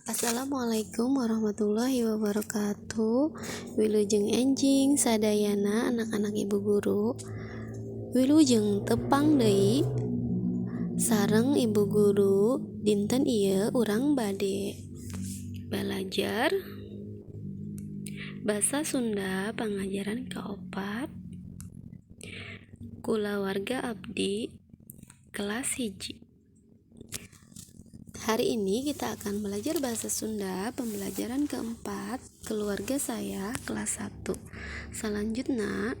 Assalamualaikum warahmatullahi wabarakatuh. Wilujeng enjing sadayana anak-anak ibu guru. Wilujeng tepang deui sareng ibu guru dinten ieu urang bade belajar Basa Sunda pengajaran keopat kulawarga abdi kelas 1. Hari ini kita akan belajar bahasa Sunda pembelajaran keempat keluarga saya kelas 1. Selanjutnya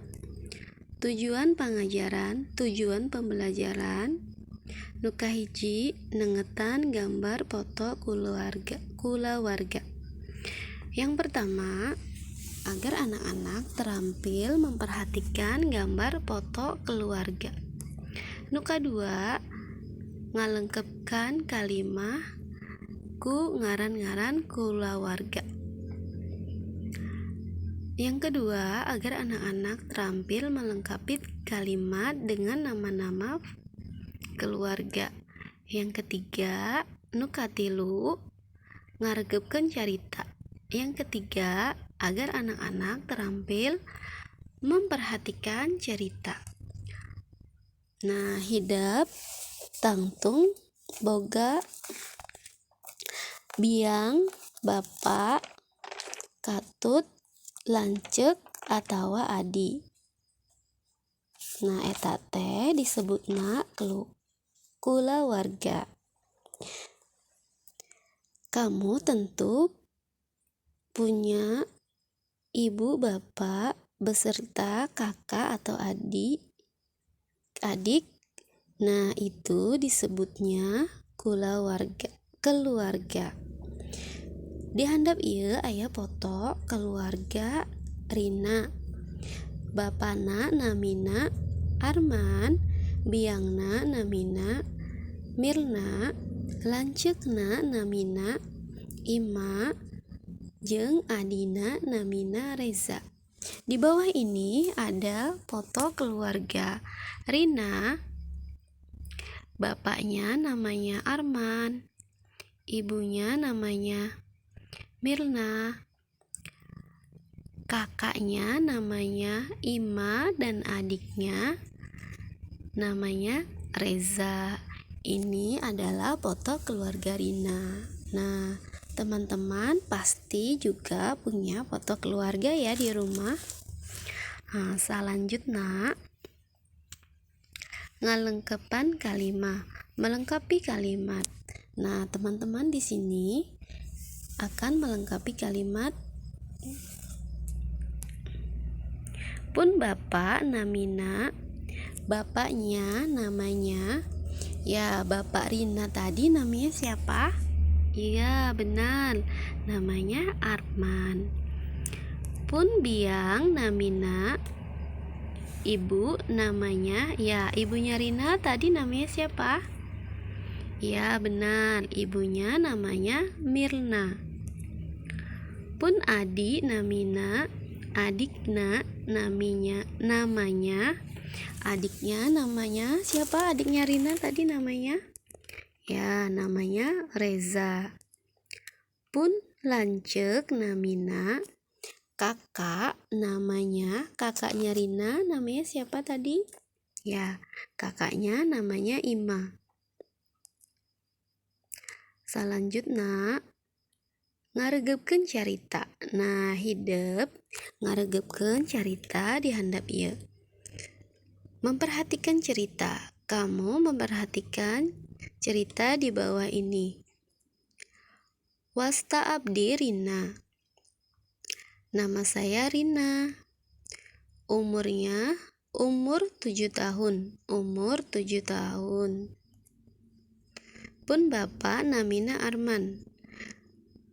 tujuan pengajaran, tujuan pembelajaran nu kahiji nengetan gambar foto kulawarga. Yang pertama, agar anak-anak terampil memperhatikan gambar foto keluarga. Nu kadua, ngalengkepkan kalimah ku ngaran-ngaran kulawarga. Yang kedua, agar anak-anak terampil melengkapi kalimat dengan nama-nama keluarga. Yang ketiga, nu katilu, ngaregepkeun carita. Yang ketiga, agar anak-anak terampil memperhatikan cerita. Nah, hidap tangtung boga biang bapak katut lanceuk atawa adi. Nah, eta teh disebutna kulawarga. Kamu tentu punya ibu bapak beserta kakak atau adik. Nah, itu disebutnya keluarga. Di handap ieu aya foto keluarga Rina. Bapana namina Arman, biangna namina Mirna, lanceukna namina Ima, jeung adina namina Reza. Di bawah ini ada foto keluarga Rina. Bapaknya namanya Arman, ibunya namanya Mirna, kakaknya namanya Ima, dan adiknya namanya Reza. Ini adalah foto keluarga Rina. Nah, teman-teman pasti juga punya foto keluarga ya di rumah. Nah, selanjutnya ngalengkepan kalimah, melengkapi kalimat. Nah, teman-teman di sini akan melengkapi kalimat. Pun bapak namina, bapaknya namanya, ya bapak Rina tadi namanya siapa? Iya, benar, namanya Arman. Pun biang namina, ibu namanya, ya ibunya Rina tadi namanya siapa? Ya, benar, ibunya namanya Mirna. Pun adi namina, adikna namanya, adiknya namanya siapa? Adiknya Rina tadi namanya? Ya, namanya Reza. Pun lanceuk namina, kakak namanya, kakaknya Rina namanya siapa tadi? Ya, kakaknya namanya Ima. Selanjutnya ngaregepkeun carita. Nah, hidep ngaregepkeun carita di handap ieu. Memperhatikan cerita. Kamu memperhatikan cerita di bawah ini. Wasta abdi Rina. Nama saya Rina. Umur 7 tahun. Pun bapak namina Arman.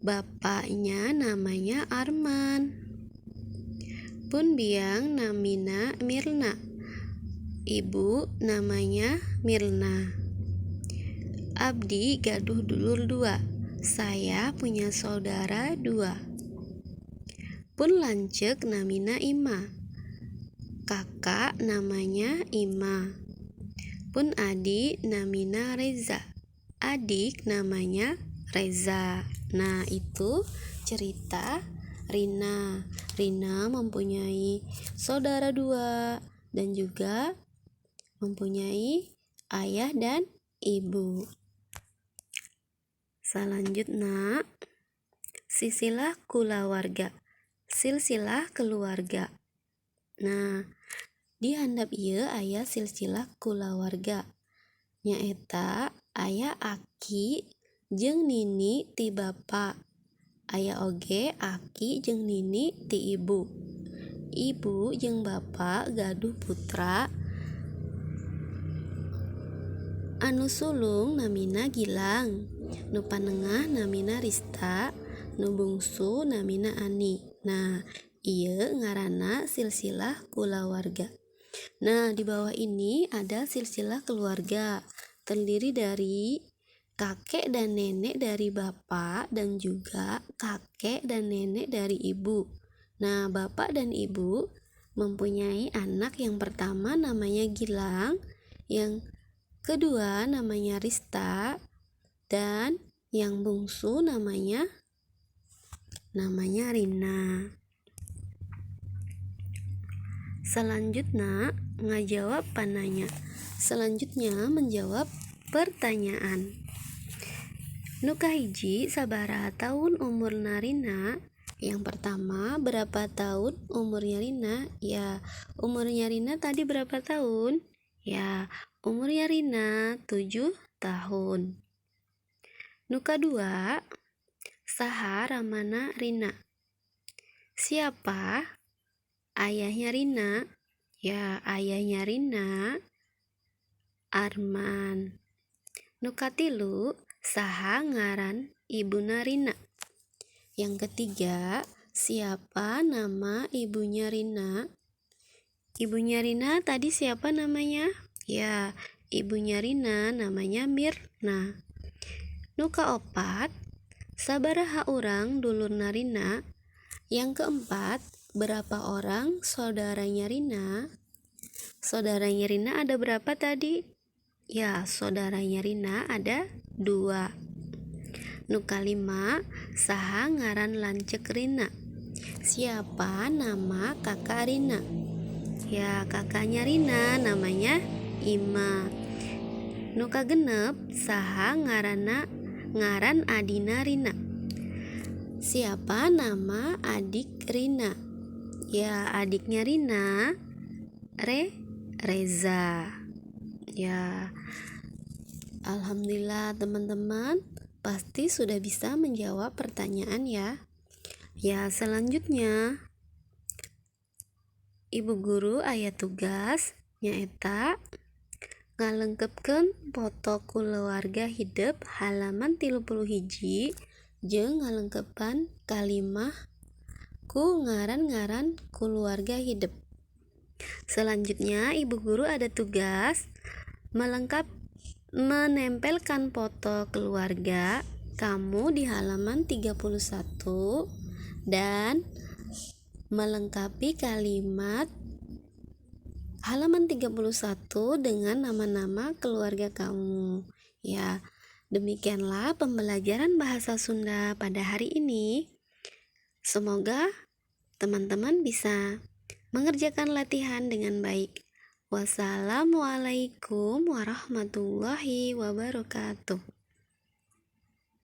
Bapaknya namanya Arman. Pun biang namina Mirna. Ibu namanya Mirna. Abdi gaduh dulur 2. Saya punya saudara 2. Pun lanceuk namina Ima. Kakak namanya Ima. Pun adik namina Reza. Adik namanya Reza. Nah, itu cerita Rina. Rina mempunyai saudara 2 dan juga mempunyai ayah dan ibu. Selanjutnya, silsilah kulawarga. Silsilah keluarga. Nah, di handap ieu aya silsilah kulawarga. Nyaeta aya aki jeung nini ti bapa. Aya oge aki jeung nini ti ibu. Ibu jeung bapa gaduh putra. Anu sulung namina Gilang, nu panengah namina Rista, nu bungsu namina Ani. Nah, ieu ngaranna silsilah kulawarga. Nah, di bawah ini ada silsilah keluarga, terdiri dari kakek dan nenek dari bapak dan juga kakek dan nenek dari ibu. Nah, bapak dan ibu mempunyai anak yang pertama namanya Gilang, yang kedua namanya Rista, dan yang bungsu namanya Rina. Selanjutnya ngajawab pananya. Selanjutnya menjawab pertanyaan. Nu kahiji sabaraha tahun umurna Rina? Yang pertama, berapa tahun umurnya Rina? Ya, umurnya Rina tadi berapa tahun? Ya, umurnya Rina 7 tahun. Nu kadua, saha ramana Rina? Siapa ayahnya Rina? Ya, ayahnya Rina Arman. Nu katilu, saha ngaran ibuna Rina? Yang ketiga, siapa nama ibunya Rina? Ibunya Rina tadi siapa namanya? Ya, ibunya Rina namanya Mirna. Nu kaopat, sabaraha urang dulurna Rina? Yang keempat, berapa orang saudaranya Rina? Saudaranya Rina ada berapa tadi? Ya, saudaranya Rina ada 2. Nu kalima, saha ngaran lanceuk Rina? Siapa nama kakak Rina? Ya, kakaknya Rina namanya Ima. Nu kagenep, saha ngaran adina Rina? Siapa nama adik Rina? Ya, adiknya Rina Reza. Ya, alhamdulillah teman-teman pasti sudah bisa menjawab pertanyaan ya. Ya, selanjutnya Ibu guru aya tugas nyaeta ngalengkepkeun foto kulawarga hidup halaman 31 jeung ngalengkepan kalimah ku ngaran-ngaran kulawarga hidup. Selanjutnya ibu guru ada tugas menempelkan foto keluarga kamu di halaman 31 dan melengkapi kalimat halaman 31 dengan nama-nama keluarga kamu. Ya, demikianlah pembelajaran bahasa Sunda pada hari ini. Semoga teman-teman bisa mengerjakan latihan dengan baik. Wassalamualaikum warahmatullahi wabarakatuh.